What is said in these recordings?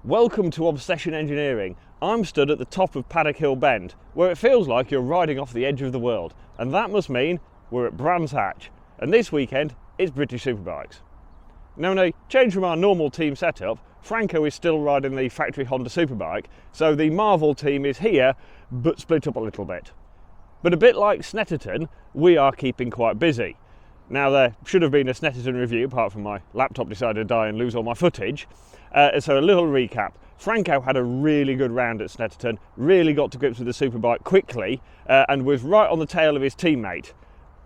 Welcome to Obsession Engineering. I'm stood at the top of Paddock Hill Bend, where it feels like you're riding off the edge of the world. And that must mean we're at Brands Hatch. And this weekend, it's British Superbikes. Now, in a change from our normal team setup, Franco is still riding the factory Honda Superbike, so the Marvel team is here, but split up a little bit. But a bit like Snetterton, we are keeping quite busy. Now, there should have been a Snetterton review, apart from my laptop decided to die and lose all my footage. So a little recap. Franco had a really good round at Snetterton, really got to grips with the Superbike quickly, and was right on the tail of his teammate.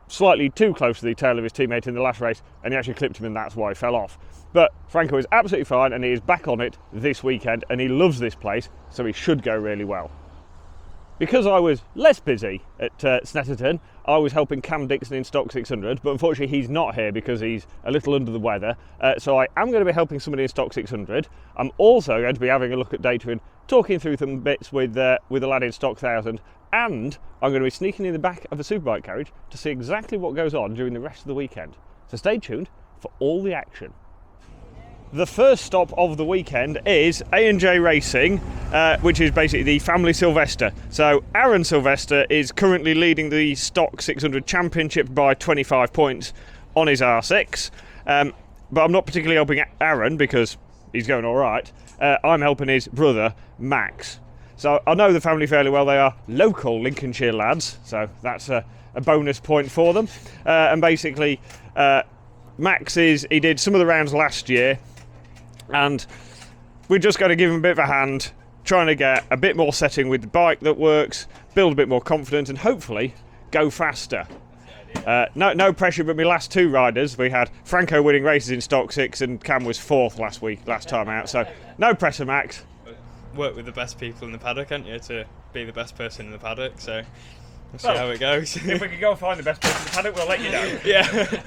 Slightly too close to the tail of his teammate in the last race, and he actually clipped him, and that's why he fell off. But Franco is absolutely fine, and he is back on it this weekend, and he loves this place, so he should go really well. Because I was less busy at Snetterton, I was helping Cam Dixon in Stock 600, but unfortunately he's not here because he's a little under the weather. So I am going to be helping somebody in Stock 600. I'm also going to be having a look at data and talking through some bits with the lad in Stock 1000, and I'm going to be sneaking in the back of a Superbike carriage to see exactly what goes on during the rest of the weekend. So stay tuned for all the action. The first stop of the weekend is A&J Racing, which is basically the family Sylvester. So Aaron Sylvester is currently leading the Stock 600 Championship by 25 points on his R6. But I'm not particularly helping Aaron because he's going all right. I'm helping his brother, Max. So I know the family fairly well. They are local Lincolnshire lads, so that's a bonus point for them. And basically, Max he did some of the rounds last year, and we're just going to give him a bit of a hand, trying to get a bit more setting with the bike that works, build a bit more confidence, and hopefully go faster. No pressure, but my last two riders, we had Franco winning races in Stock 6 and Cam was 4th last time out, so no pressure, Max. Work with the best people in the paddock, haven't you, to be the best person in the paddock, so we'll see how it goes. If we can go and find the best person in the paddock, we'll let you know. Yeah.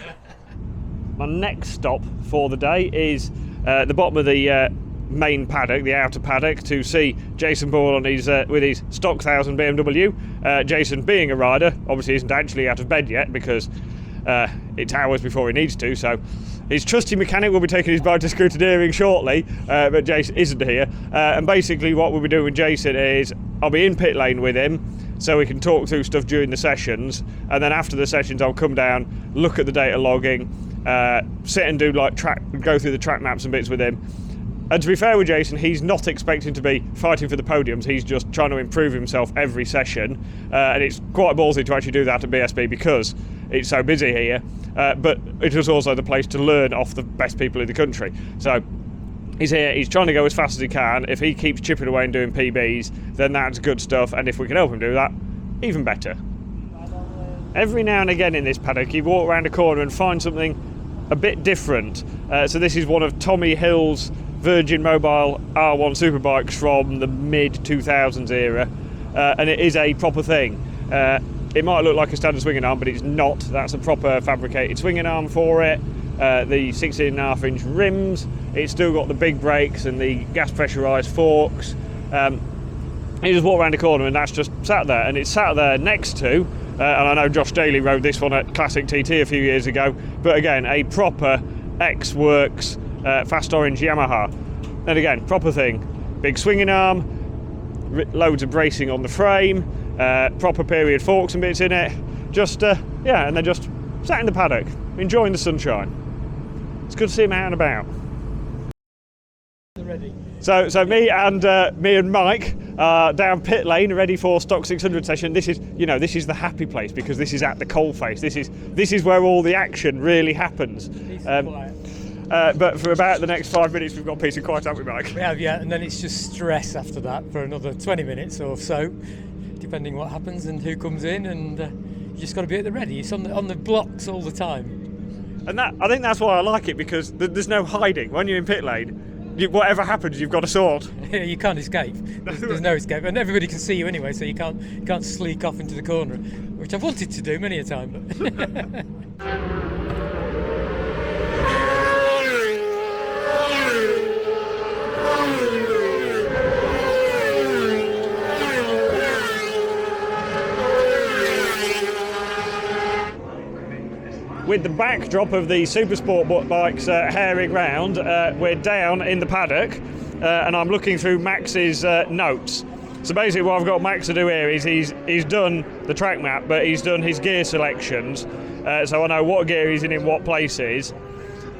My next stop for the day is the bottom of the main paddock, the outer paddock, to see Jason Bourne on his with his Stock 1000 BMW. Jason, being a rider, obviously isn't actually out of bed yet because it's hours before he needs to, so his trusty mechanic will be taking his bike to scrutineering shortly, but Jason isn't here. And basically what we'll be doing with Jason is I'll be in pit lane with him so we can talk through stuff during the sessions, and then after the sessions I'll come down, look at the data logging, sit and do go through the track maps and bits with him. And to be fair with Jason, he's not expecting to be fighting for the podiums, he's just trying to improve himself every session, and it's quite ballsy to actually do that at BSB because it's so busy here, but it is also the place to learn off the best people in the country. So he's here, he's trying to go as fast as he can. If he keeps chipping away and doing PBs, then that's good stuff, and if we can help him do that, even better. Every now and again in this paddock you walk around a corner and find something a bit different. So this is one of Tommy Hill's Virgin Mobile R1 Superbikes from the mid-2000s era, and it is a proper thing. It might look like a standard swinging arm, but it's not. That's a proper fabricated swinging arm for it. The 16.5-inch rims. It's still got the big brakes and the gas pressurised forks. You just walk around the corner and that's just sat there, and it's sat there next to, and I know Josh Daly rode this one at Classic TT a few years ago, but again, a proper X-Works Fast Orange Yamaha. And again, proper thing. Big swinging arm, loads of bracing on the frame, proper period forks and bits in it. Just, yeah, and they're just sat in the paddock, enjoying the sunshine. It's good to see them out and about. Ready. So me and Mike are down pit lane, ready for Stock 600 session. This is, this is the happy place because this is at the coalface. This is where all the action really happens. But for about the next 5 minutes, we've got peace and quiet, haven't we, Mike? We have, yeah, and then it's just stress after that for another 20 minutes or so, depending what happens and who comes in, and you just got to be at the ready. It's on the blocks all the time. And I think that's why I like it, because there's no hiding. When you're in pit lane, whatever happens, you've got a sword. You can't escape. There's no escape, and everybody can see you anyway, so you can't sleek off into the corner, which I've wanted to do many a time. But with the backdrop of the Supersport bikes herring round, we're down in the paddock. and I'm looking through Max's notes. So basically what I've got Max to do here is he's done the track map, but he's done his gear selections, so I know what gear he's in what places,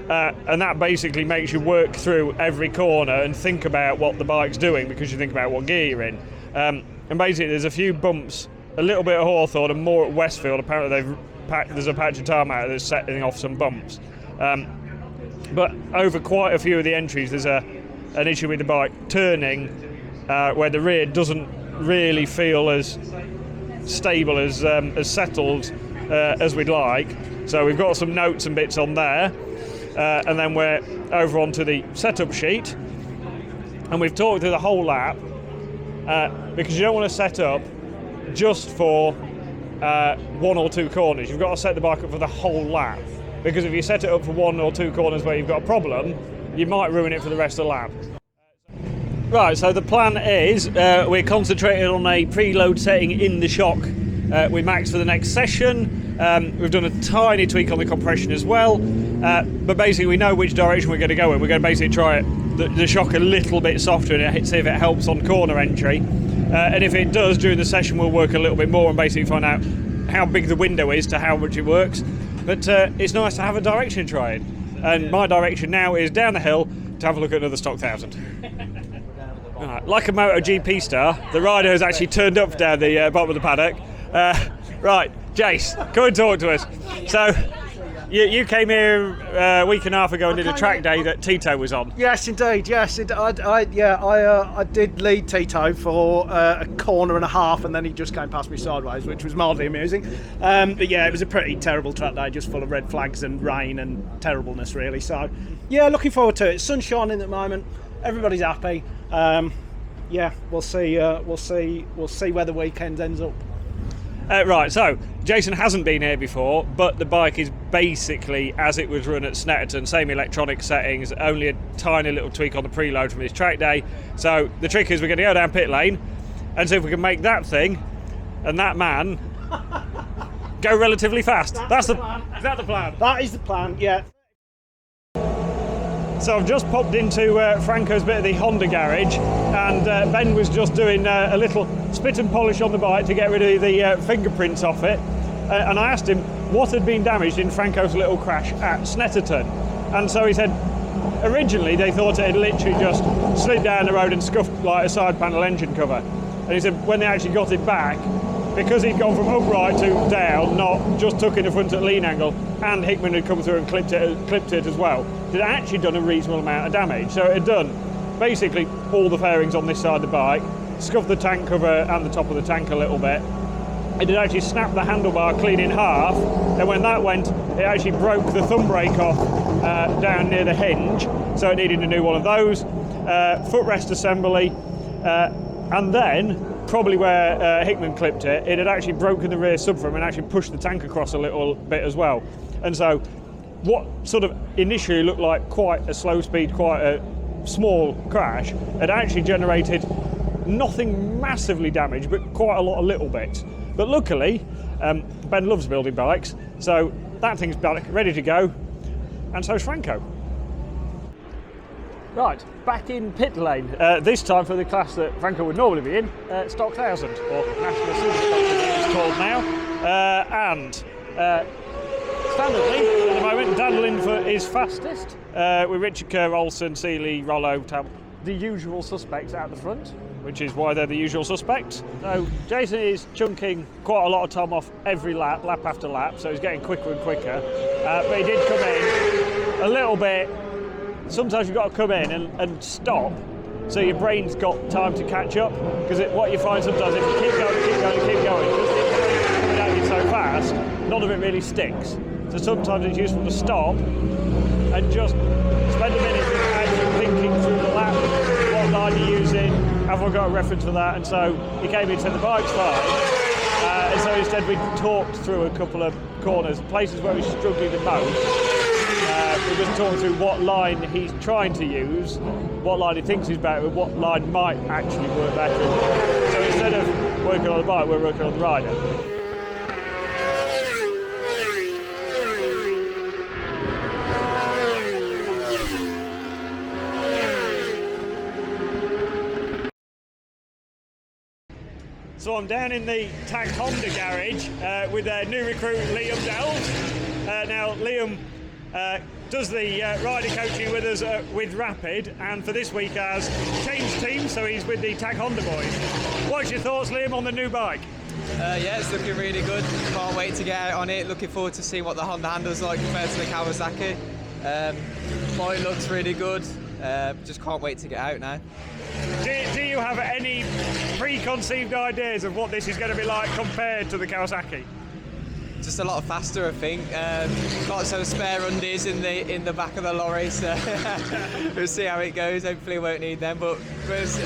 and that basically makes you work through every corner and think about what the bike's doing, because you think about what gear you're in. And basically there's a few bumps, a little bit at Hawthorne and more at Westfield. Apparently there's a patch of tarmac that's setting off some bumps. But over quite a few of the entries there's an issue with the bike turning, where the rear doesn't really feel as stable, as settled as we'd like. So we've got some notes and bits on there, and then we're over onto the setup sheet, and we've talked through the whole lap, because you don't want to set up just for 1 or 2 corners. You've got to set the bike up for the whole lap, because if you set it up for 1 or 2 corners where you've got a problem, you might ruin it for the rest of the lap. Right, so the plan is we're concentrating on a preload setting in the shock with Max for the next session. We've done a tiny tweak on the compression as well, but basically we know which direction we're going to go in. We're going to basically try the shock a little bit softer and see if it helps on corner entry. And if it does, during the session we'll work a little bit more and basically find out how big the window is to how much it works. But it's nice to have a direction tried. And my direction now is down the hill to have a look at another stock 1000. Right, like a MotoGP star, the rider has actually turned up down the bottom of the paddock. Right, Jace, come and talk to us. So, you came here a week and a half ago and did a track day that Tito was on. Yes, indeed. Yes, I did lead Tito for a corner and a half, and then he just came past me sideways, which was mildly amusing. But yeah, it was a pretty terrible track day, just full of red flags and rain and terribleness, really. So, yeah, looking forward to it. Sun's shining at the moment. Everybody's happy. Yeah, we'll see. We'll see where the weekend ends up. Right, so Jason hasn't been here before, but the bike is basically as it was run at Snetterton, same electronic settings, only a tiny little tweak on the preload from his track day. So the trick is we're going to go down pit lane and see if we can make that thing and that man go relatively fast. Is that the plan? That is the plan, yeah. So I've just popped into Franco's bit of the Honda garage, and Ben was just doing a little spit and polish on the bike to get rid of the fingerprints off it, and I asked him what had been damaged in Franco's little crash at Snetterton, and so he said originally they thought it had literally just slid down the road and scuffed like a side panel engine cover, and he said when they actually got it back, because he'd gone from upright to down, not just tucking the front at lean angle, and Hickman had come through and clipped it as well, it had actually done a reasonable amount of damage. So it had done basically all the fairings on this side of the bike, scuffed the tank cover and the top of the tank a little bit. It had actually snapped the handlebar clean in half, and when that went, it actually broke the thumb brake off down near the hinge, so it needed a new one of those. Footrest assembly, and then probably where Hickman clipped it, it had actually broken the rear subframe and actually pushed the tank across a little bit as well. And so what sort of initially looked like quite a slow speed, quite a small crash, had actually generated nothing massively damaged, but quite a lot of little bits. But luckily, Ben loves building bikes, so that thing's ready to go, and so's Franco. Right, back in pit lane, this time for the class that Franco would normally be in, Stock 1000, or National Superbikes as it's called now. And standardly, at the moment, Dan Linfoot is fastest, with Richard Kerr, Olsen, Seeley, Rollo, Tam, the usual suspects out the front, which is why they're the usual suspects. So Jason is chunking quite a lot of time off every lap after lap, so he's getting quicker and quicker. But he did come in a little bit. Sometimes you've got to come in and stop, so your brain's got time to catch up, because what you find sometimes, if you keep going, because it's coming at you so fast, none of it really sticks. So sometimes it's useful to stop and just spend a minute actually thinking through the lap, what line you're using, have I got a reference for that, and so he came in and said the bike's fine, and so instead we talked through a couple of corners, places where he's struggling the most. We're just talking through what line he's trying to use, what line he thinks is better, and what line might actually work better. So instead of working on the bike, we're working on the rider. So I'm down in the TAG Honda garage with their new recruit Liam Delves. Now Liam does the rider coaching with us with Rapid, and for this week has changed teams, so he's with the TAG Honda boys. What's your thoughts, Liam, on the new bike? Yeah, it's looking really good. Can't wait to get out on it. Looking forward to seeing what the Honda handles like compared to the Kawasaki. Bike looks really good. Just can't wait to get out now. Do you have any preconceived ideas of what this is going to be like compared to the Kawasaki? Just a lot faster, I think. Got some spare undies in the back of the lorry, so we'll see how it goes. Hopefully, we won't need them, but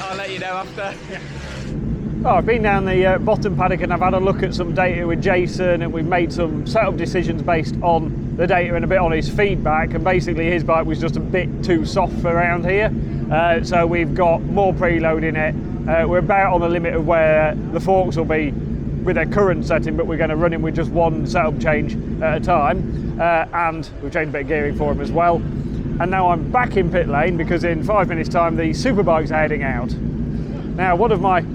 I'll let you know after. Oh, I've been down the bottom paddock and I've had a look at some data with Jason, and we've made some setup decisions based on the data and a bit on his feedback, and basically his bike was just a bit too soft for around here, so we've got more preload in it. We're about on the limit of where the forks will be with their current setting, but we're going to run him with just one setup change at a time, and we've changed a bit of gearing for him as well. And now I'm back in pit lane because in 5 minutes time the Superbikes are heading out. Now, one of my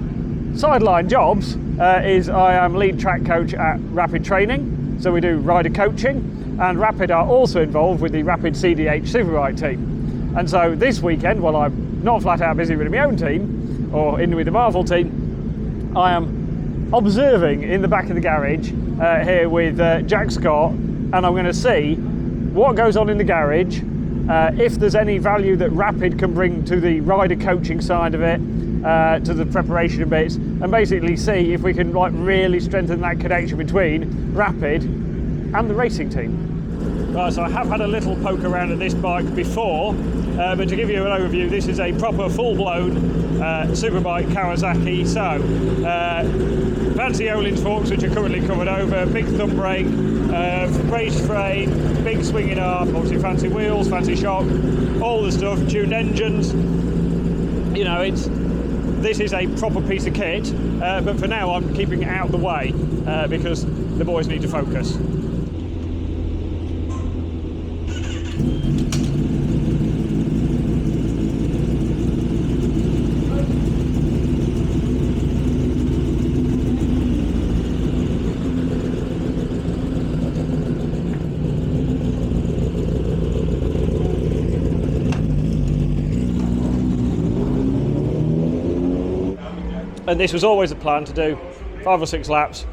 sideline jobs is I am lead track coach at Rapid Training, so we do rider coaching, and Rapid are also involved with the Rapid CDH Superbike team. And so this weekend, while I'm not flat out busy with my own team or in with the Marvel team, I am observing in the back of the garage here with Jack Scott, and I'm going to see what goes on in the garage, if there's any value that Rapid can bring to the rider coaching side of it, to the preparation bits, and basically see if we can like really strengthen that connection between Rapid and the racing team. Right, so I have had a little poke around at this bike before, but to give you an overview, this is a proper full-blown Superbike Kawasaki. So, fancy Öhlins forks, which are currently covered over, big thumb brake, raised frame, big swinging arm, obviously fancy wheels, fancy shock, all the stuff, tuned engines. You know, this is a proper piece of kit, but for now I'm keeping it out of the way because the boys need to focus. And this was always the plan, to do 5 or 6 laps,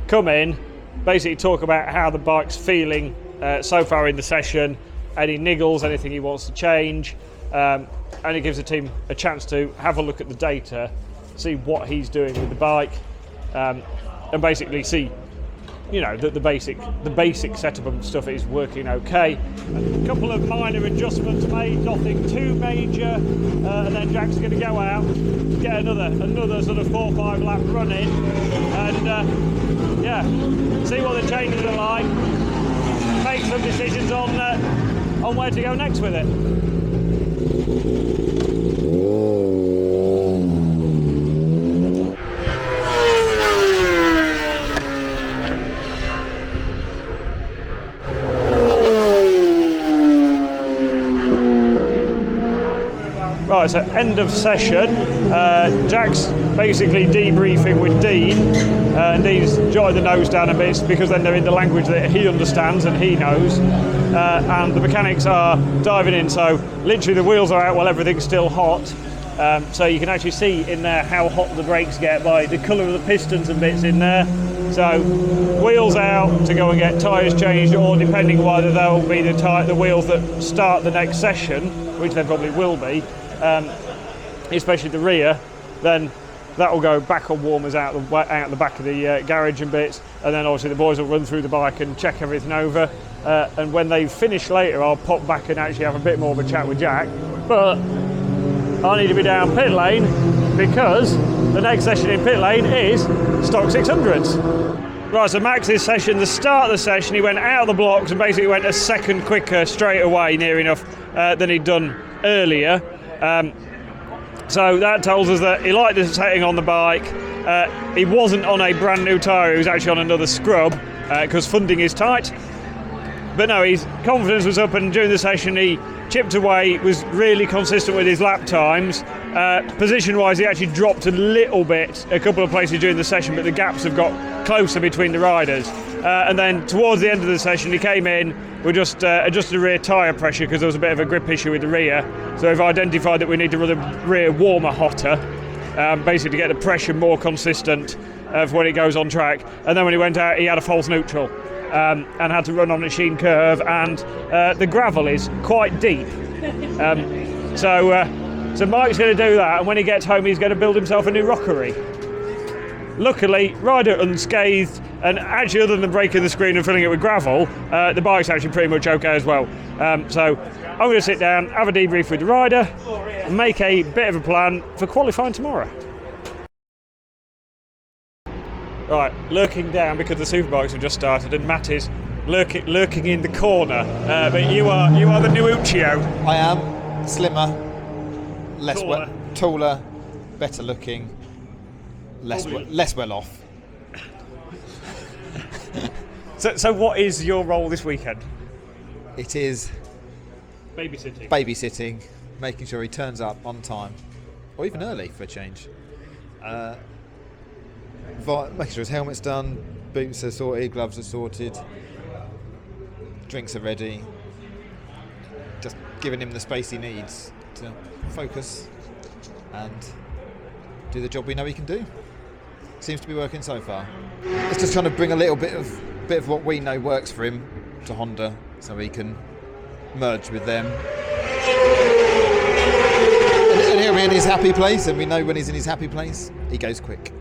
come in, basically talk about how the bike's feeling so far in the session, any niggles, anything he wants to change, and it gives the team a chance to have a look at the data, see what he's doing with the bike, and basically see, you know, that the basic setup and stuff is working okay. A couple of minor adjustments made, nothing too major, and then Jack's going to go out, get another sort of 4 or 5 lap run in, and yeah, see what the changes are like, make some decisions on where to go next with it. Right, so end of session. Jack's basically debriefing with Dean, and Dean's jotted the nose down a bit because then they're in the language that he understands and he knows. And the mechanics are diving in, so literally the wheels are out while everything's still hot. So you can actually see in there how hot the brakes get by the colour of the pistons and bits in there. So wheels out to go and get tyres changed, or depending whether they'll be the wheels that start the next session, which they probably will be, especially the rear, then that will go back on warmers out the back of the garage and bits, and then obviously the boys will run through the bike and check everything over, and when they finish later I'll pop back and actually have a bit more of a chat with Jack. But I need to be down pit lane because the next session in pit lane is stock 600s. Right, so Max's session, the start of the session, he went out of the blocks and basically went a second quicker straight away, near enough, than he'd done earlier. So that tells us that he liked the setting on the bike. He wasn't on a brand new tyre, he was actually on another scrub because funding is tight. But no, his confidence was up, and during the session he chipped away, was really consistent with his lap times. Position-wise, he actually dropped a little bit a couple of places during the session, but the gaps have got closer between the riders. And then towards the end of the session, he came in. We just adjusted the rear tyre pressure because there was a bit of a grip issue with the rear. So we've identified that we need to run the rear warmer hotter, basically to get the pressure more consistent for when it goes on track. And then when he went out, he had a false neutral and had to run on a sheen curve, and the gravel is quite deep. So Mike's going to do that, and when he gets home, he's going to build himself a new rockery. Luckily, rider unscathed, and actually other than breaking the screen and filling it with gravel, the bike's actually pretty much okay as well. So I'm going to sit down, have a debrief with the rider, and make a bit of a plan for qualifying tomorrow. Right, lurking down because the Superbikes have just started, and Matt is lurking in the corner. But you are the new Uccio. I am slimmer, taller, better looking, less well off. So what is your role this weekend? It is babysitting, making sure he turns up on time, or even early for a change. Making sure his helmet's done, boots are sorted, gloves are sorted, drinks are ready. Just giving him the space he needs to focus and do the job we know he can do. Seems to be working so far. It's just trying to bring a little bit of what we know works for him to Honda, so he can merge with them. And he'll be in his happy place, and we know when he's in his happy place, he goes quick.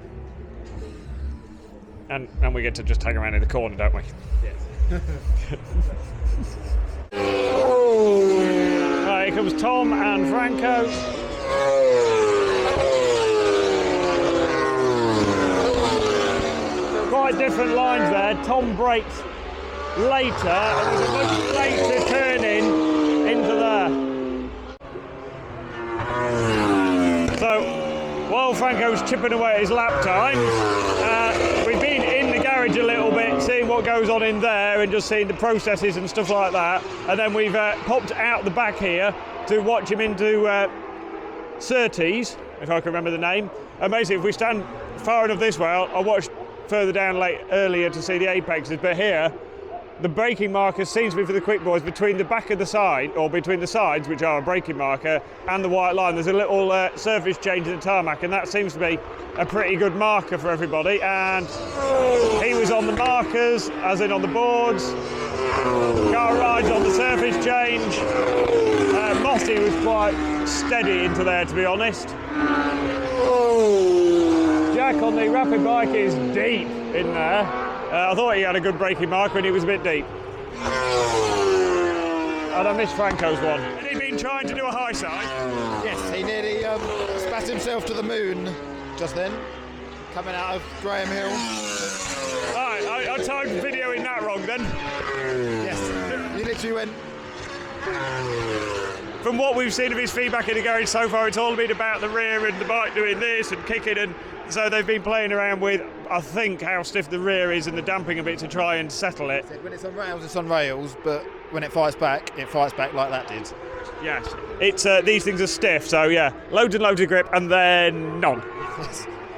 And we get to just hang around in the corner, don't we? Yes. Right, here comes Tom and Franco. Quite different lines there. Tom brakes later, and there's a much later turn into there. So while Franco's chipping away at his lap times, we've been in the garage a little bit, seeing what goes on in there and just seeing the processes and stuff like that. And then we've popped out the back here to watch him into Surtees, if I can remember the name. And basically, if we stand far enough this way, I watched further down earlier to see the apexes, but here the braking marker seems to be for the quick boys between the back of the side, or between the sides, which are a braking marker, and the white line. There's a little surface change in the tarmac, and that seems to be a pretty good marker for everybody. And he was on the markers, as in on the boards. Car rides on the surface change. Mossy was quite steady into there, to be honest. Jack on the Rapid bike is deep in there. I thought he had a good braking marker, and he was a bit deep. And I missed Franco's one. Had he been trying to do a high side? Yes, he nearly spat himself to the moon just then, coming out of Graham Hill. Right, I timed videoing that wrong then. Yes, he literally went. From what we've seen of his feedback in the garage so far, it's all been about the rear and the bike doing this and kicking, and so they've been playing around with, I think, how stiff the rear is and the damping a bit to try and settle it. When it's on rails, it's on rails, but when it fights back like that did. Yes, it's these things are stiff, so yeah, loads and loads of grip and then none.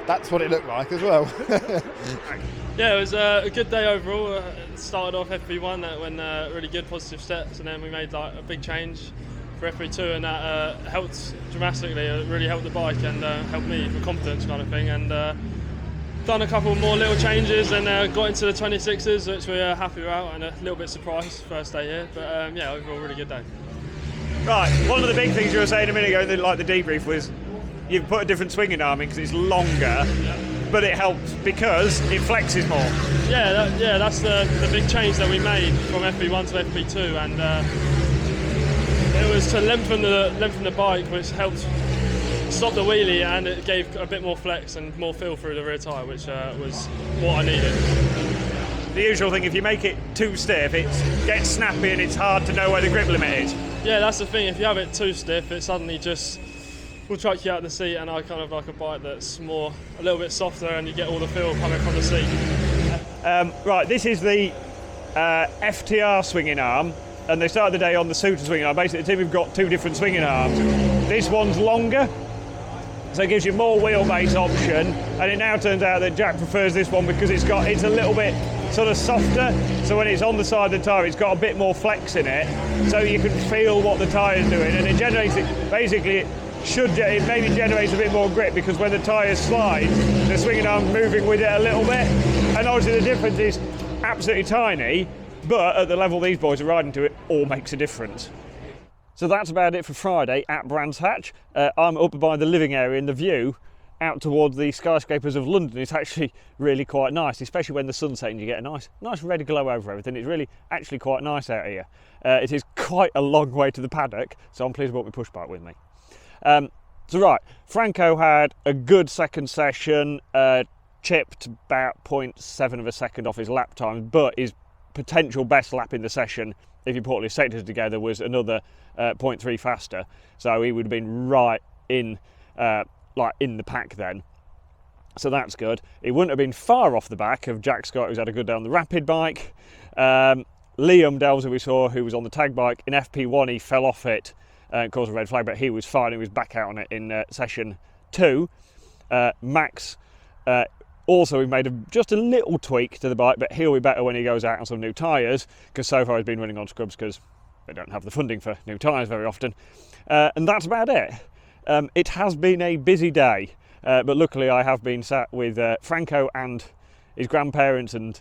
That's what it looked like as well. Yeah, it was a good day overall. Started off FP1, that went really good, positive steps, and then we made like a big change for FP2, and that helped dramatically. It really helped the bike and helped me for confidence kind of thing. And done a couple more little changes and got into the 26s, which we're happy about, and a little bit surprised first day here. But yeah, overall really good day. Right, one of the big things you were saying a minute ago, like the debrief, was you've put a different swinging arm in because it's longer, but it helps because it flexes more. Yeah, that's the big change that we made from FP1 to FP2, and it was to lengthen the bike, which helped stop the wheelie, and it gave a bit more flex and more feel through the rear tyre, which was what I needed. The usual thing, if you make it too stiff, it gets snappy and it's hard to know where the grip limit is. Yeah, that's the thing. If you have it too stiff, it suddenly just will chuck you out of the seat, and I kind of like a bike that's a little bit softer, and you get all the feel coming from the seat. Right, this is the FTR swinging arm. and they started the day on the Suter swinging arm. Basically, the team have got two different swinging arms. This one's longer, so it gives you more wheelbase option, and it now turns out that Jack prefers this one because it's a little bit sort of softer, so when it's on the side of the tyre it's got a bit more flex in it, so you can feel what the tyre's doing, and it generates it, basically it maybe generates a bit more grip, because when the tyre slides, the swinging arm's moving with it a little bit, and obviously the difference is absolutely tiny, but at the level these boys are riding to, it all makes a difference. So that's about it for Friday at Brands Hatch. I'm up by the living area, and the view out towards the skyscrapers of London is actually really quite nice, especially when the sun's setting. You get a nice red glow over everything. It's really actually quite nice out here. It is quite a long way to the paddock, so I'm pleased I brought my push bike with me. So right, Franco had a good second session, chipped about 0.7 of a second off his lap time, but his potential best lap in the session, if you put all his sectors together, was another 0.3 faster, so he would have been right in in the pack then, so that's good. He wouldn't have been far off the back of Jack Scott, who's had a good day on the Rapid bike. Liam Delves, who we saw, who was on the tag bike in FP1, he fell off it and caused a red flag, but he was fine. He was back out on it in session 2. Max also, we made just a little tweak to the bike, but he'll be better when he goes out on some new tyres, because so far he's been running on scrubs because they don't have the funding for new tyres very often. And that's about it. It has been a busy day, but luckily I have been sat with Franco and his grandparents and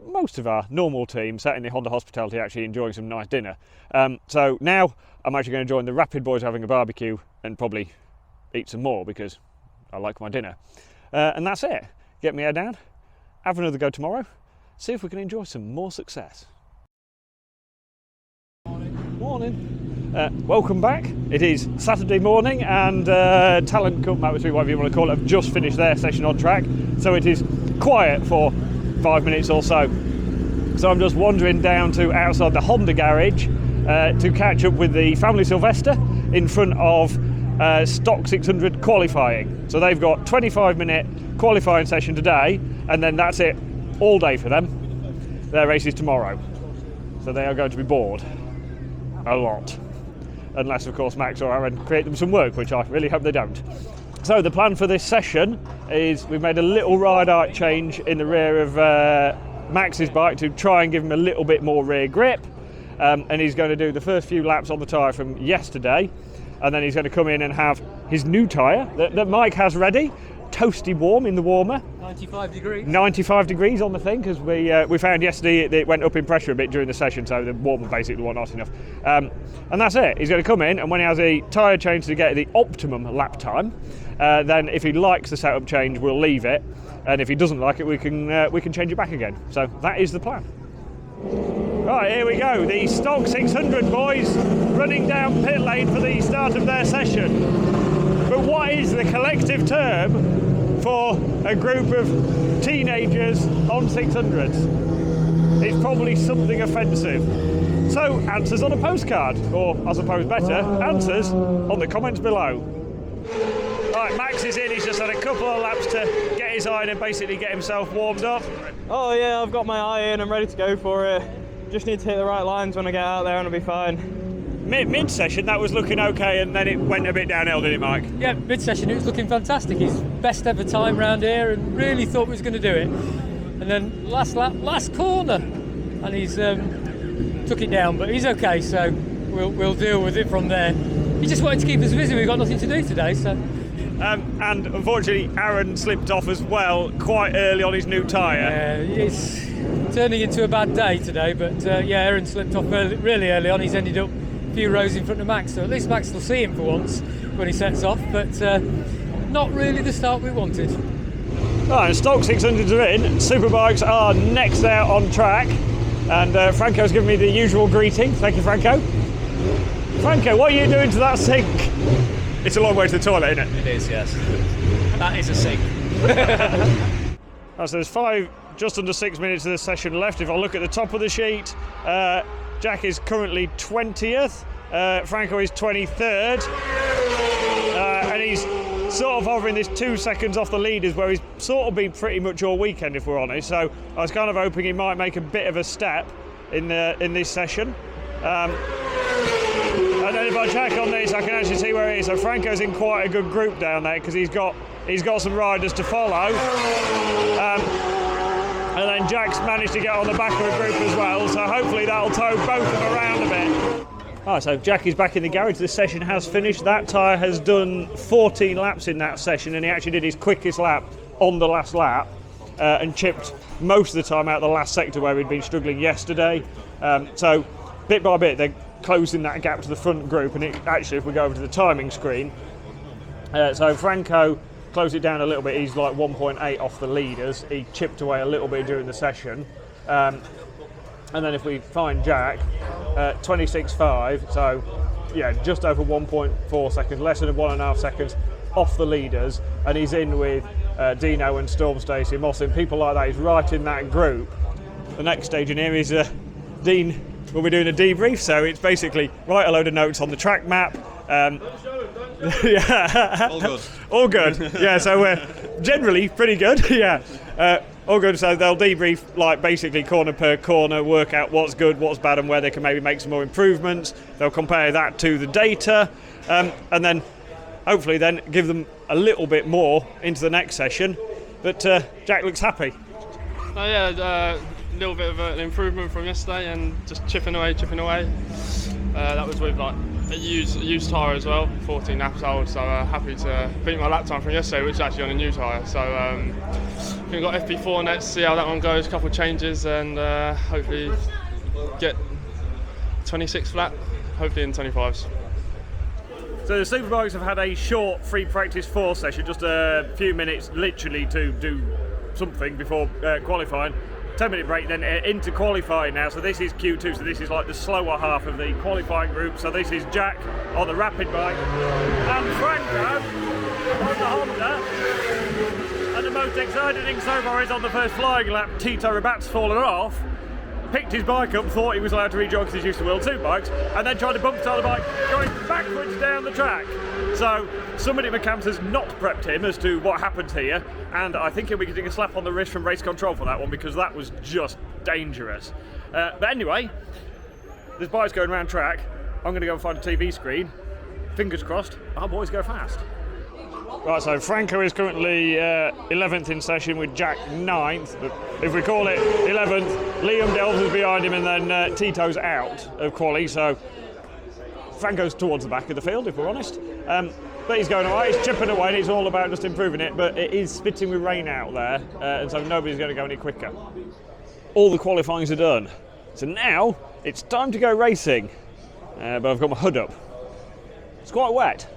most of our normal team sat in the Honda Hospitality actually enjoying some nice dinner. So now I'm actually going to join the Rapid boys having a barbecue and probably eat some more because I like my dinner. And that's it. Get my head down, have another go tomorrow, see if we can enjoy some more success. Morning. Welcome back. It is Saturday morning, and Talent Cup, Motor 3, whatever you want to call it, have just finished their session on track, so it is quiet for 5 minutes or so. So I'm just wandering down to outside the Honda garage to catch up with the family Sylvester in front of Stock 600 qualifying. So they've got 25-minute qualifying session today, and then that's it all day for them. Their race is tomorrow, so they are going to be bored a lot, unless of course Max or Aaron create them some work, which I really hope they don't. So the plan for this session is we've made a little ride arc change in the rear of Max's bike to try and give him a little bit more rear grip, and he's going to do the first few laps on the tyre from yesterday, and then he's going to come in and have his new tyre that Mike has ready, toasty warm in the warmer. 95 degrees. 95 degrees on the thing, because we found yesterday it went up in pressure a bit during the session, so the warmer basically wasn't hot enough. And that's it. He's going to come in, and when he has a tyre change to get the optimum lap time, then if he likes the setup change, we'll leave it, and if he doesn't like it, we can change it back again. So that is the plan. Right, here we go. The Stock 600 boys running down pit lane for the start of their session. But what is the collective term for a group of teenagers on 600s? It's probably something offensive. So, answers on a postcard, or I suppose better, answers on the comments below. Right, Max is in, he's just had a couple of laps to get his eye in and basically get himself warmed up. Oh yeah, I've got my eye in, I'm ready to go for it. Just need to hit the right lines when I get out there and I'll be fine. Mid-session that was looking okay, and then it went a bit downhill, didn't it, Mike? Yeah, mid-session it was looking fantastic. His best ever time round here, and really thought he was going to do it. And then last lap, last corner, and he's took it down, but he's okay, so we'll deal with it from there. He just wanted to keep us busy. We've got nothing to do today, so. And unfortunately, Aaron slipped off as well quite early on his new tyre. It's turning into a bad day today, but yeah, Aaron slipped off really early on. He's ended up a few rows in front of Max, so at least Max will see him for once when he sets off, but not really the start we wanted. Right, Stock 600s are in, Superbikes are next out on track, and Franco's given me the usual greeting. Thank you, Franco. Franco, what are you doing to that sink? It's a long way to the toilet, isn't it? It is, yes. That is a sink. So there's just under 6 minutes of the session left. If I look at the top of the sheet, Jack is currently 20th, Franco is 23rd, and he's sort of hovering this 2 seconds off the leaders, where he's sort of been pretty much all weekend, if we're honest. So I was kind of hoping he might make a bit of a step in this session. And then if I check on this, I can actually see where he is. So Franco's in quite a good group down there because he's got some riders to follow. And then Jack's managed to get on the back of a group as well, so hopefully that'll tow both of them around a bit. Alright, so Jack is back in the garage. This session has finished. That tyre has done 14 laps in that session, and he actually did his quickest lap on the last lap and chipped most of the time out of the last sector where he'd been struggling yesterday. So bit by bit they're closing that gap to the front group, and actually if we go over to the timing screen, so Franco closed it down a little bit. He's like 1.8 off the leaders. He chipped away a little bit during the session. And then if we find Jack, 26.5, so yeah, just over 1.4 seconds, less than 1.5 seconds off the leaders, and he's in with Dino and Storm Stacey, Moss, and people like that. He's right in that group. The next stage in here is Dean will be doing a debrief, so it's basically write a load of notes on the track map. Yeah. All good. All good. Yeah, so we're generally pretty good. Yeah. All good. So they'll debrief, like basically corner per corner, work out what's good, what's bad, and where they can maybe make some more improvements. They'll compare that to the data, and then hopefully then give them a little bit more into the next session. But Jack looks happy. A little bit of an improvement from yesterday, and just chipping away. That was with like a used tyre as well, 14 laps old, so happy to beat my lap time from yesterday, which is actually on a new tyre. So we've got FP4 next, see how that one goes, a couple of changes, and hopefully get 26 flat, hopefully in 25s. So the Superbikes have had a short free practice 4 session, just a few minutes literally to do something before qualifying. 10-minute break, then into qualifying now. So this is Q2, so this is like the slower half of the qualifying group. So this is Jack on the Rapid bike and Franco on the Honda. And the most exciting thing so far is on the first flying lap, Tito Rabat's fallen off, picked his bike up, thought he was allowed to rejoin because he's used to World Superbikes, and then tried to bump start the bike going backwards down the track. So somebody at McCams has not prepped him as to what happened here, and I think he'll be getting a slap on the wrist from race control for that one, because that was just dangerous. But anyway, there's bikes going around track. I'm going to go and find a TV screen. Fingers crossed, our boys go fast. Right, so Franco is currently 11th in session with Jack 9th, but if we call it 11th, Liam Delves is behind him, and then Tito's out of quali, so Franco's towards the back of the field, if we're honest. But he's going alright, he's chipping away, and it's all about just improving it, but it is spitting with rain out there, and so nobody's going to go any quicker. All the qualifyings are done, so now it's time to go racing, but I've got my hood up. It's quite wet,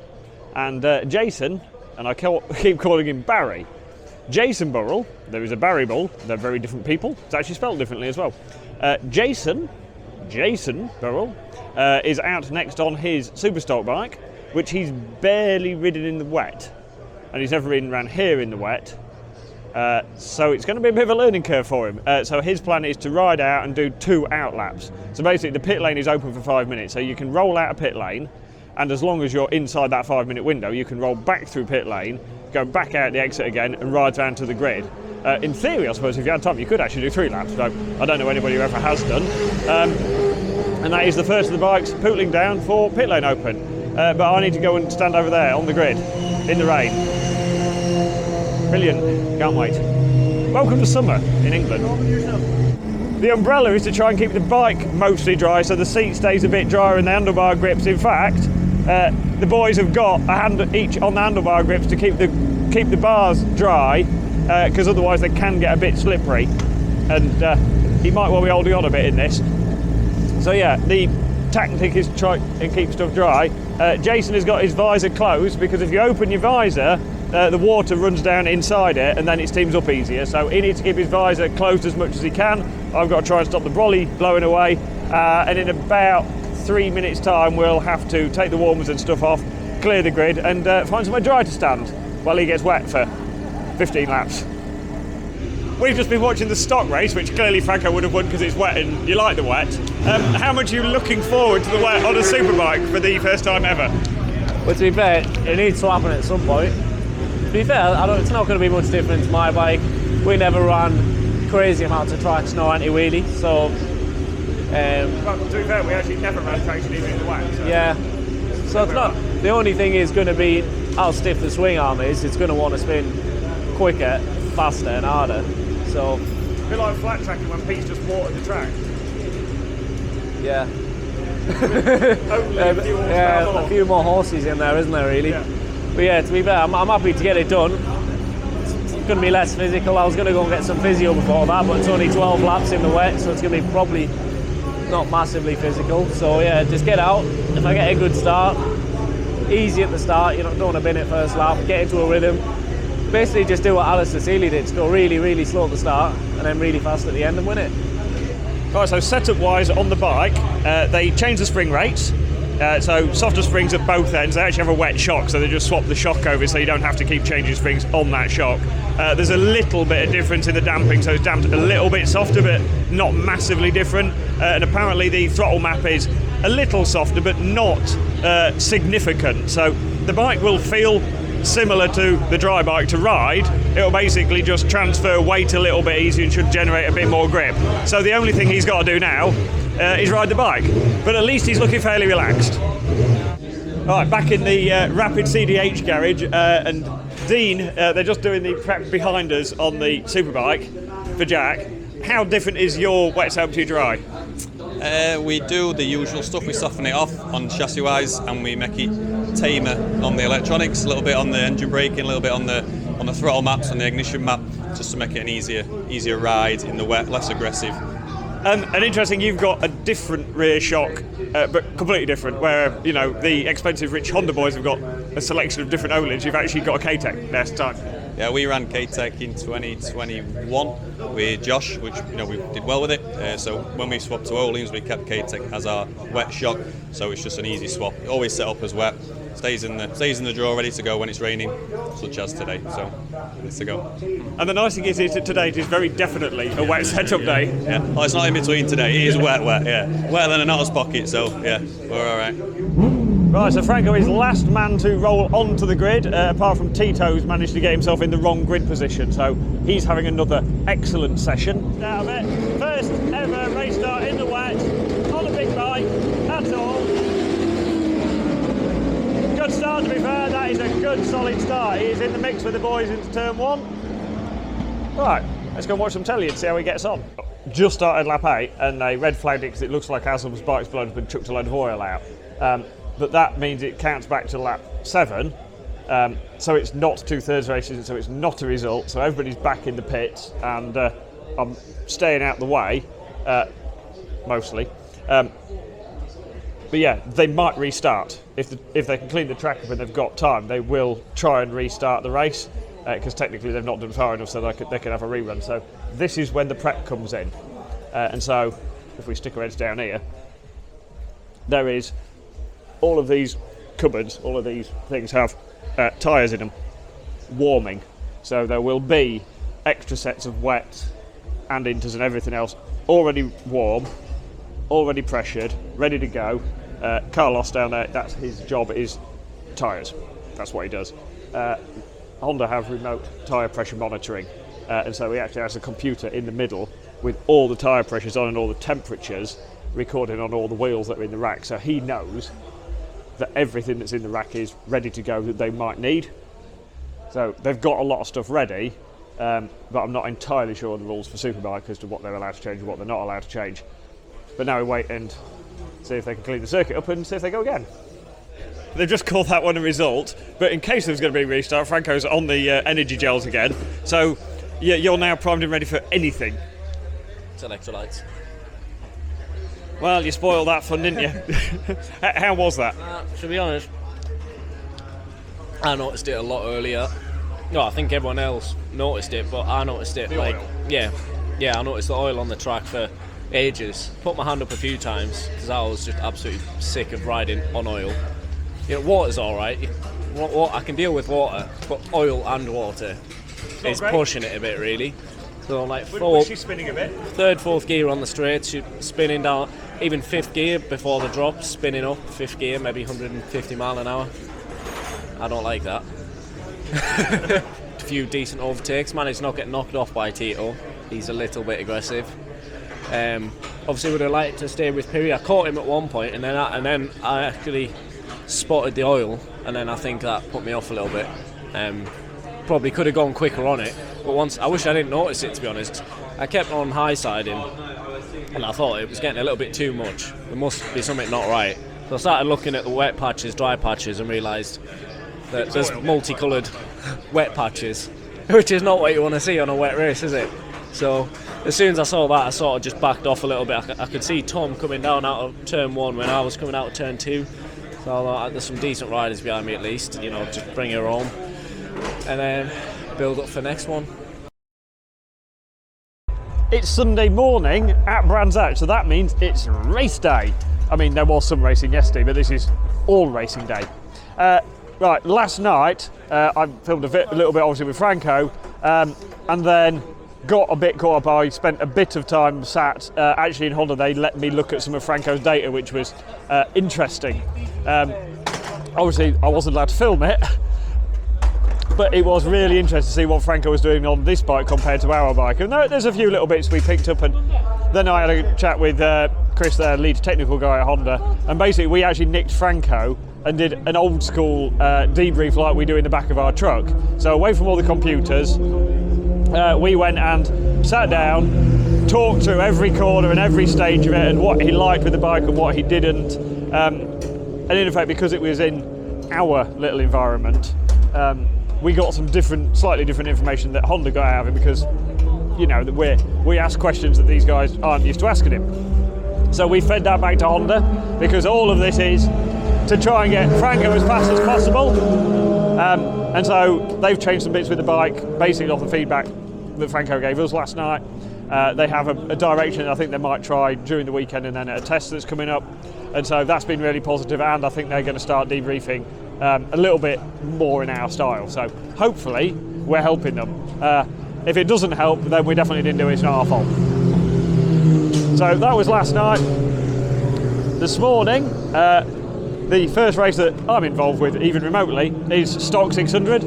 and Jason, and I keep calling him Barry. Jason Burrell, there is a Barry Bull, they're very different people, it's actually spelled differently as well. Jason Burrell is out next on his Superstock bike, which he's barely ridden in the wet, and he's never ridden around here in the wet, so it's going to be a bit of a learning curve for him. So his plan is to ride out and do 2 out laps. So basically the pit lane is open for 5 minutes, so you can roll out a pit lane, and as long as you're inside that 5-minute window, you can roll back through pit lane, go back out the exit again, and ride round to the grid. In theory, I suppose, if you had time, you could actually do 3 laps, but I don't know anybody who ever has done. And that is the first of the bikes pootling down for pit lane open. But I need to go and stand over there on the grid, in the rain. Brilliant, can't wait. Welcome to summer in England. The umbrella is to try and keep the bike mostly dry, so the seat stays a bit drier and the handlebar grips. In fact, the boys have got a hand each on the handlebar grips to keep the bars dry, because otherwise they can get a bit slippery, and he might well be holding on a bit in this. So yeah, the tactic is to try and keep stuff dry. Jason has got his visor closed, because if you open your visor, the water runs down inside it and then it steams up easier, so he needs to keep his visor closed as much as he can. I've got to try and stop the brolly blowing away, and in about 3 minutes time we'll have to take the warmers and stuff off, clear the grid, and find somewhere dry to stand while he gets wet for 15 laps. We've just been watching the stock race, which clearly Franco would have won because it's wet and you like the wet. How much are you looking forward to the wet on a superbike for the first time ever? Well, to be fair, it needs to happen at some point. To be fair, it's not going to be much different to my bike. We never run crazy amounts of track snow anti-wheelie, so Well, to be fair, we actually never ran traction even in the wet. So. Yeah. So it's not. The only thing is going to be how stiff the swing arm is. It's going to want to spin quicker, faster, and harder. So. A bit like flat tracking when Pete's just watered the track. Yeah. Only a few yeah, a few more horses in there, isn't there? Really. Yeah. But yeah, to be fair, I'm happy to get it done. It's going to be less physical. I was going to go and get some physio before that, but it's only 12 laps in the wet, so it's going to be probably not massively physical. So yeah, just get out. If I get a good start, easy at the start, you don't want to bin it first lap, get into a rhythm. Basically just do what Alistair Seeley did, go really, really slow at the start and then really fast at the end and win it. Right, so setup wise on the bike, they changed the spring rates. So softer springs at both ends. They actually have a wet shock, so they just swap the shock over so you don't have to keep changing springs on that shock. There's a little bit of difference in the damping, so it's damped a little bit softer but not massively different. And apparently the throttle map is a little softer but not significant. So the bike will feel similar to the dry bike to ride. It'll basically just transfer weight a little bit easier and should generate a bit more grip. So the only thing he's got to do now is ride the bike, but at least he's looking fairly relaxed. Alright, back in the Rapid CDH garage, and Dean, they're just doing the prep behind us on the Superbike for Jack. How different is your wet setup to dry? We do the usual stuff. We soften it off on chassis wise and we make it tamer on the electronics, a little bit on the engine braking, a little bit on the throttle maps, on the ignition map, just to make it an easier ride in the wet, less aggressive. And interesting, you've got a different rear shock, but completely different, where, you know, the expensive rich Honda boys have got a selection of different Ohlins. You've actually got a K-Tech next time. Yeah, we ran K-Tech in 2021 with Josh, which, you know, we did well with it. So when we swapped to Ohlins, we kept K-Tech as our wet shock. So it's just an easy swap. It always set up as wet. Stays in the drawer, ready to go when it's raining, such as today. So it's to go. And the nice thing is that today it is very definitely a wet setup day. Yeah. Well, it's not in between today. It is wet. Yeah. Wetter than an otter's pocket. So yeah, we're all right. Right, so Franco is last man to roll onto the grid, apart from Tito's managed to get himself in the wrong grid position, so he's having another excellent session. Out of it, first ever race start in the wet, on a big bike, that's all. Good start, to be fair, that is a good solid start. He is in the mix with the boys into turn one. Right, let's go and watch some telly and see how he gets on. Just started lap 8 and they red flagged it because it looks like Haslam's bike's blown up and chucked a load of oil out. But that means it counts back to lap 7, so it's not 2/3 races, so it's not a result. So everybody's back in the pits, and I'm staying out the way, mostly. But yeah, they might restart if they can clean the track up and they've got time. They will try and restart the race because technically they've not done far enough, so they can have a rerun. So this is when the prep comes in, and so if we stick our heads down here, there is. All of these cupboards, all of these things have tyres in them, warming. So there will be extra sets of wets and inters and everything else already warm, already pressured, ready to go. Carlos down there, that's his job, is tyres. That's what he does. Honda have remote tyre pressure monitoring, and so he actually has a computer in the middle with all the tyre pressures on and all the temperatures recording on all the wheels that are in the rack. So he knows that everything that's in the rack is ready to go that they might need. So they've got a lot of stuff ready, but I'm not entirely sure of the rules for Superbike as to what they're allowed to change and what they're not allowed to change. But now we wait and see if they can clean the circuit up and see if they go again. They've just called that one a result, but in case there's going to be a restart, Franco's on the energy gels again. So yeah, you're now primed and ready for anything. It's electrolytes. Well, you spoiled that fun, didn't you? How was that? To be honest, I noticed it a lot earlier. No, I think everyone else noticed it, but I noticed it the oil. Yeah, I noticed the oil on the track for ages. Put my hand up a few times because I was just absolutely sick of riding on oil. You know, water's all right. I can deal with water, but oil and water is pushing it a bit, really. So like She's spinning a bit. Third, fourth gear on the straight, spinning down. Even fifth gear before the drop, spinning up. Fifth gear, maybe 150 mile an hour. I don't like that. A few decent overtakes. Managed to not get knocked off by Tito. He's a little bit aggressive. obviously would have liked to stay with Piri. I caught him at one point, and then I actually spotted the oil, and then I think that put me off a little bit. Probably could have gone quicker on it, but I wish I didn't notice it, to be honest. I kept on high siding, and I thought it was getting a little bit too much. There must be something not right. So I started looking at the wet patches, dry patches, and realised that there's multicoloured wet patches, which is not what you want to see on a wet race, is it? So as soon as I saw that, I sort of just backed off a little bit. I could see Tom coming down out of turn 1 when I was coming out of turn 2. So I thought, there's some decent riders behind me at least, just bring her home. And then build up for the next one. It's Sunday morning at Brands Hatch, so that means it's race day. I mean, there was some racing yesterday, but this is all racing day. Right, last night I filmed a little bit obviously with Franco, and then got a bit caught up. I spent a bit of time sat actually in Honda. They let me look at some of Franco's data, which was interesting. Obviously I wasn't allowed to film it, but it was really interesting to see what Franco was doing on this bike compared to our bike. And there's a few little bits we picked up, and then I had a chat with Chris, their lead technical guy at Honda, and basically we actually nicked Franco and did an old school debrief like we do in the back of our truck. So away from all the computers, we went and sat down, talked through every corner and every stage of it and what he liked with the bike and what he didn't. And in effect, because it was in our little environment, we got some slightly different information that Honda got out of it, because we ask questions that these guys aren't used to asking him. So we fed that back to Honda, because all of this is to try and get Franco as fast as possible. And so they've changed some bits with the bike, basically off the feedback that Franco gave us last night. They have a direction I think they might try during the weekend, and then a test that's coming up. And so that's been really positive, and I think they're going to start debriefing a little bit more in our style. So hopefully we're helping them. If it doesn't help, then we definitely didn't do it. It's not our fault. So that was last night. This morning, the first race that I'm involved with, even remotely, is Stock 600.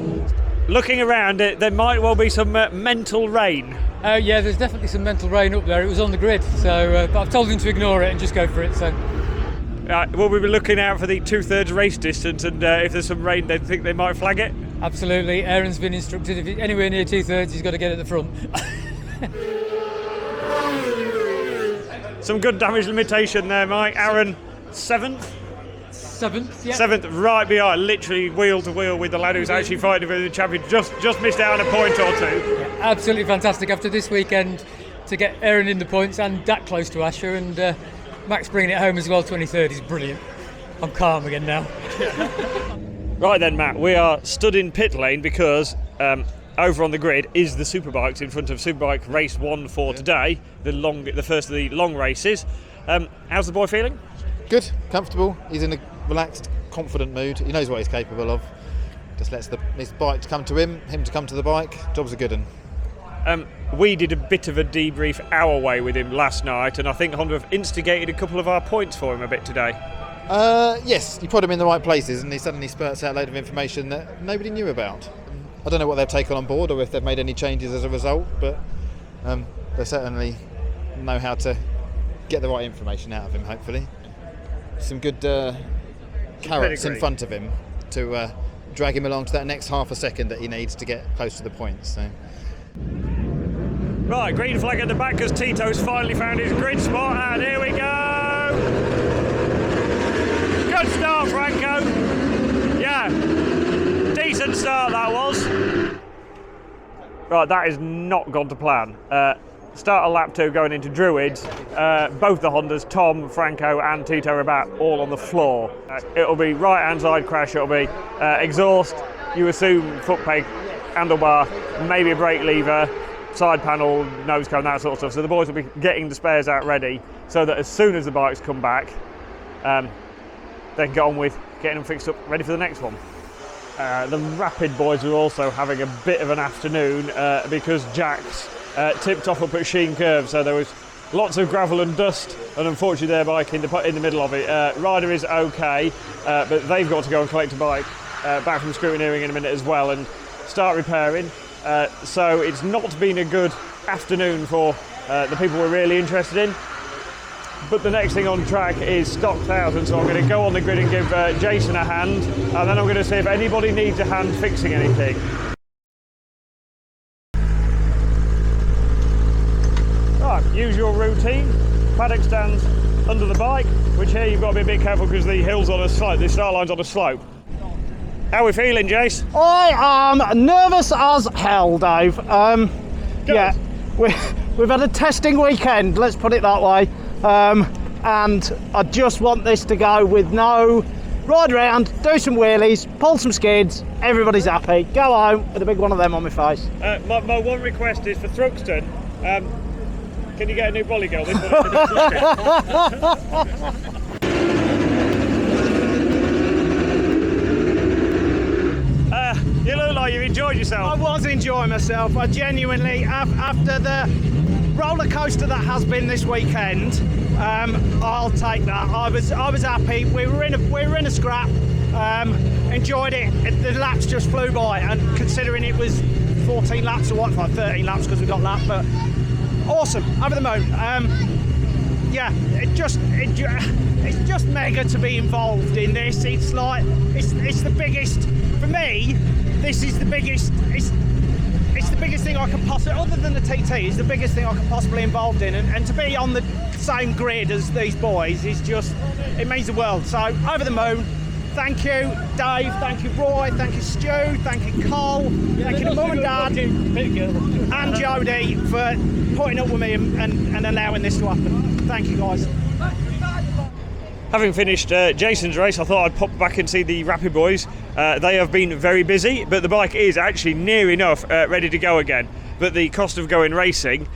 Looking around it, there might well be some mental rain. Yeah, there's definitely some mental rain up there. It was on the grid, so but I've told him to ignore it and just go for it. So. Will we be looking out for the 2/3 race distance, and if there's some rain, they think they might flag it? Absolutely. Aaron's been instructed if he's anywhere near 2/3, he's got to get at the front. Some good damage limitation there, Mike. Aaron, 7th? 7th, yeah. 7th, right behind, literally wheel to wheel with the lad who's actually fighting for the champion. Just missed out on a point or two. Yeah, absolutely fantastic after this weekend to get Aaron in the points and that close to Asher, and Max bringing it home as well, 23rd, is brilliant. I'm calm again now. Right then, Matt, we are stood in pit lane because over on the grid is the Superbikes in front of Superbike race 1 for today, the first of the long races. How's the boy feeling? Good, comfortable. He's in a relaxed, confident mood. He knows what he's capable of. Just lets his bike come to him to come to the bike. Job's a good one. We did a bit of a debrief our way with him last night, and I think Honda have instigated a couple of our points for him a bit today. Yes, you put him in the right places, and he suddenly spurts out a load of information that nobody knew about. I don't know what they've taken on board or if they've made any changes as a result, but they certainly know how to get the right information out of him, hopefully. Some good carrots in front of him to drag him along to that next half a second that he needs to get close to the points. So. Right, green flag at the back as Tito's finally found his grid spot, and here we go! Good start, Franco! Yeah, decent start that was. Right, that has not gone to plan. Start of lap 2 going into Druids, both the Hondas, Tom, Franco and Tito Rabat all on the floor. It'll be right hand side crash, it'll be exhaust, you assume foot peg, handlebar, maybe a brake lever, side panel, nose cone, that sort of stuff. So the boys will be getting the spares out ready so that as soon as the bikes come back, they can get on with getting them fixed up, ready for the next one. The Rapid boys are also having a bit of an afternoon because Jack's tipped off up at Sheen Curve, so there was lots of gravel and dust, and unfortunately their bike in the middle of it. Ryder is okay, but they've got to go and collect a bike back from scrutineering in a minute as well and start repairing. So it's not been a good afternoon for the people we're really interested in. but the next thing on track is stock 1000, so I'm going to go on the grid and give Jason a hand, and then I'm going to see if anybody needs a hand fixing anything. Right, usual routine, paddock stands under the bike, which here you've got to be a bit careful because the hill's on a slope, the start line's on a slope. How are we feeling, Jace? I am nervous as hell, Dave. Yeah, we've had a testing weekend, let's put it that way. And I just want this to go with no ride around, do some wheelies, pull some skids, everybody's happy, go home with a big one of them on my face. My one request is for Thruxton, can you get a new volley girl? This one. You look like you enjoyed yourself. I was enjoying myself. I genuinely, after the roller coaster that has been this weekend, I'll take that. I was happy. We were in a scrap. Enjoyed it. The laps just flew by, and considering it was 14 laps or what, 13 laps because we got lapped, but awesome. Over the moon. Yeah, it's just mega to be involved in this. It's like it's the biggest for me. This is the biggest. It's the biggest thing I can possibly, other than the TT, it's the biggest thing I can possibly involved in, and to be on the same grid as these boys is just, it means the world. So over the moon. Thank you, Dave. Thank you, Roy. Thank you, Stu. Thank you, Cole. Thank you to Mum and Dad and Jodie for putting up with me and allowing this to happen. Thank you, guys. Having finished Jason's race, I thought I'd pop back and see the Rapid boys. They have been very busy, but the bike is actually near enough ready to go again. But the cost of going racing,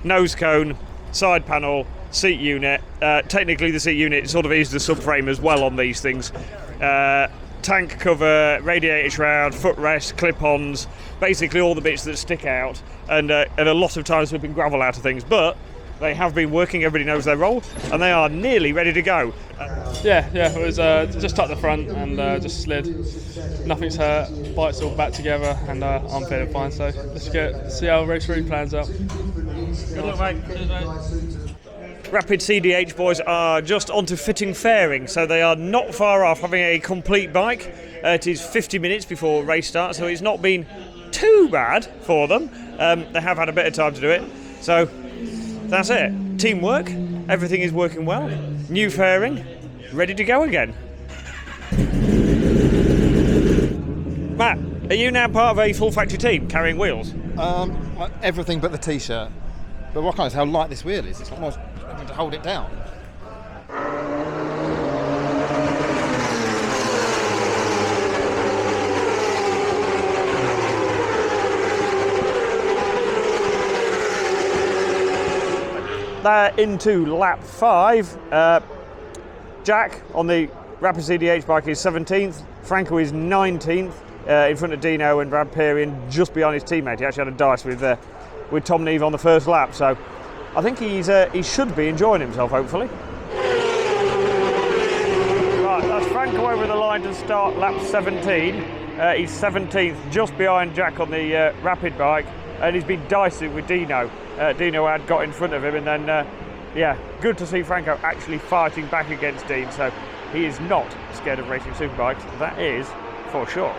nose cone, side panel, seat unit, technically the seat unit sort of is the subframe as well on these things. Tank cover, radiator shroud, footrest, clip-ons, basically all the bits that stick out, and a lot of times we've been gravel out of things, but they have been working, everybody knows their role, and they are nearly ready to go. Yeah, it was just tucked the front and just slid. Nothing's hurt, bike's all back together, and I'm feeling fine, so let's see how race route plans out. Good luck, mate. Cheers, mate. Rapid CDH boys are just onto fitting fairing, so they are not far off having a complete bike. It is 50 minutes before race start, so it's not been too bad for them. They have had a bit of time to do it, so that's it. Teamwork, everything is working well. New fairing, ready to go again. Matt, are you now part of a full factory team carrying wheels? Everything but the t-shirt. But what kind is how light this wheel is? It's almost having to hold it down. They're into lap 5. Jack on the Rapid CDH bike is 17th. Franco is 19th in front of Dino and Brad Perian, just behind his teammate. He actually had a dice with Tom Neve on the first lap, so I think he should be enjoying himself, hopefully. Right, that's Franco over the line to start lap 17. He's 17th, just behind Jack on the Rapid bike, and he's been dicing with Dino. Dino had got in front of him, and then yeah, good to see Franco actually fighting back against Dean, so he is not scared of racing superbikes, that is for sure.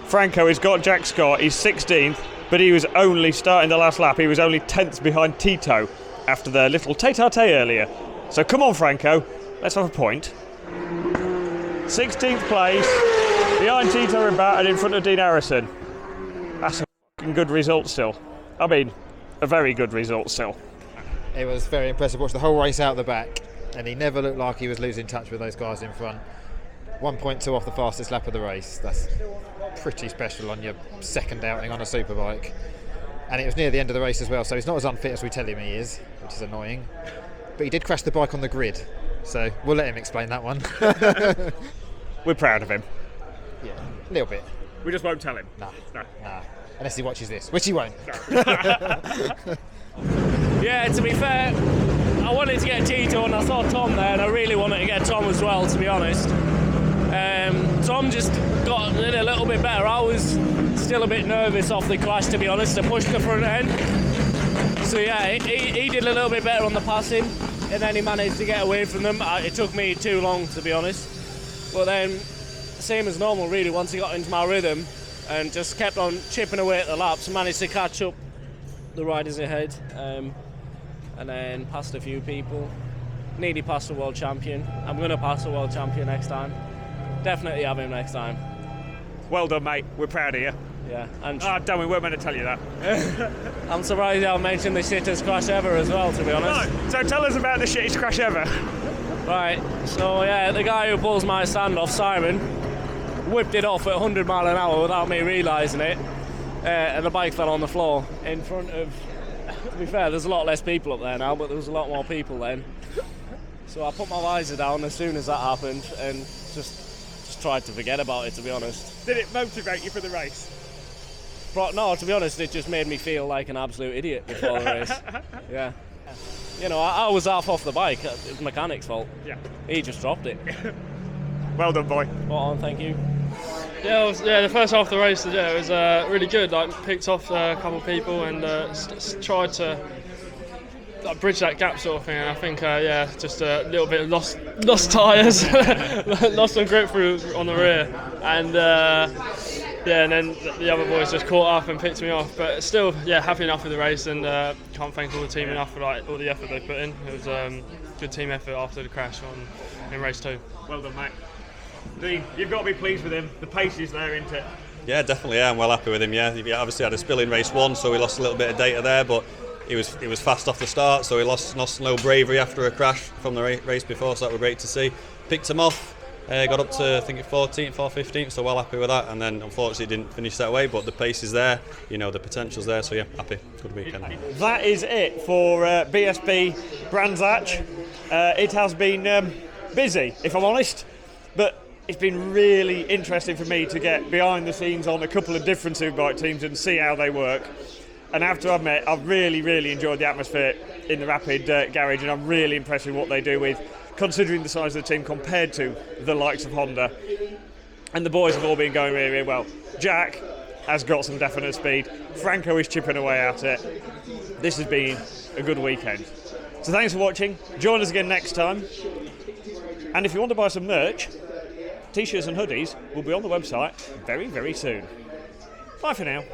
Franco has got Jack Scott, he's 16th, but he was only starting the last lap. He was only 10th behind Tito after their little tete-a-tete earlier. So come on, Franco, let's have a point. 16th place, behind Tito Rabat and in front of Dean Harrison. That's a fucking good result still. I mean, a very good result still. It was very impressive. Watched the whole race out the back, and he never looked like he was losing touch with those guys in front. 1.2 off the fastest lap of the race. That's pretty special on your second outing on a superbike. And it was near the end of the race as well, so he's not as unfit as we tell him he is, which is annoying. But he did crash the bike on the grid, so we'll let him explain that one. We're proud of him. Yeah, a little bit. We just won't tell him. Nah. No. Unless he watches this, which he won't. No. Yeah, to be fair, I wanted to get Tito and I saw Tom there, and I really wanted to get Tom as well, to be honest. Tom just got a little bit better. I was still a bit nervous off the crash, to be honest. I pushed the front end. So yeah, he did a little bit better on the passing. and then he managed to get away from them. It took me too long, to be honest. But then, same as normal, really, once he got into my rhythm and just kept on chipping away at the laps, managed to catch up the riders ahead, and then passed a few people. Nearly passed the world champion. I'm going to pass the world champion next time. Definitely have him next time. Well done, mate. We're proud of you. Yeah. And damn, we weren't meant to tell you that. I'm surprised you haven't mentioned the shittest crash ever as well, to be honest. No. So tell us about the shittest crash ever. Right. So yeah, the guy who pulls my standoff, Simon, whipped it off at 100 mile an hour without me realising it, and the bike fell on the floor in front of. To be fair, there's a lot less people up there now, but there was a lot more people then. So I put my visor down as soon as that happened and just tried to forget about it, to be honest. Did it motivate you for the race? No, to be honest, it just made me feel like an absolute idiot before the race. Yeah. You know, I was half off the bike. It was the mechanic's fault. Yeah. He just dropped it. Well done, boy. Spot on, thank you. Yeah, the first half of the race, it was really good. Like, picked off a couple of people and tried to bridge that gap sort of thing. And I think, just a little bit of lost tyres, lost some grip through on the rear, and and then the other boys just caught up and picked me off. But still, happy enough with the race, and can't thank all the team enough for all the effort they put in. It was good team effort after the crash in race 2. Well done, mate. Dean, you've got to be pleased with him. The pace is there, isn't it? Yeah, definitely. Yeah, I'm well happy with him. Yeah, he obviously had a spill in race 1, so we lost a little bit of data there, but he was fast off the start, so he lost no bravery after a crash from the race before, so that was great to see. Picked him off, got up to I think 14th or 15th, so well happy with that. And then unfortunately didn't finish that way, but the pace is there, the potential's there, so yeah, happy. Good weekend. That is it for BSB Brands Hatch. It has been busy, if I'm honest, but it's been really interesting for me to get behind the scenes on a couple of different Superbike teams and see how they work. And I have to admit, I've really enjoyed the atmosphere in the Rapid garage, and I'm really impressed with what they do with, considering the size of the team compared to the likes of Honda. And the boys have all been going really well. Jack has got some definite speed. Franco is chipping away at it. This has been a good weekend. So thanks for watching. Join us again next time. And if you want to buy some merch, T-shirts and hoodies will be on the website very soon. Bye for now.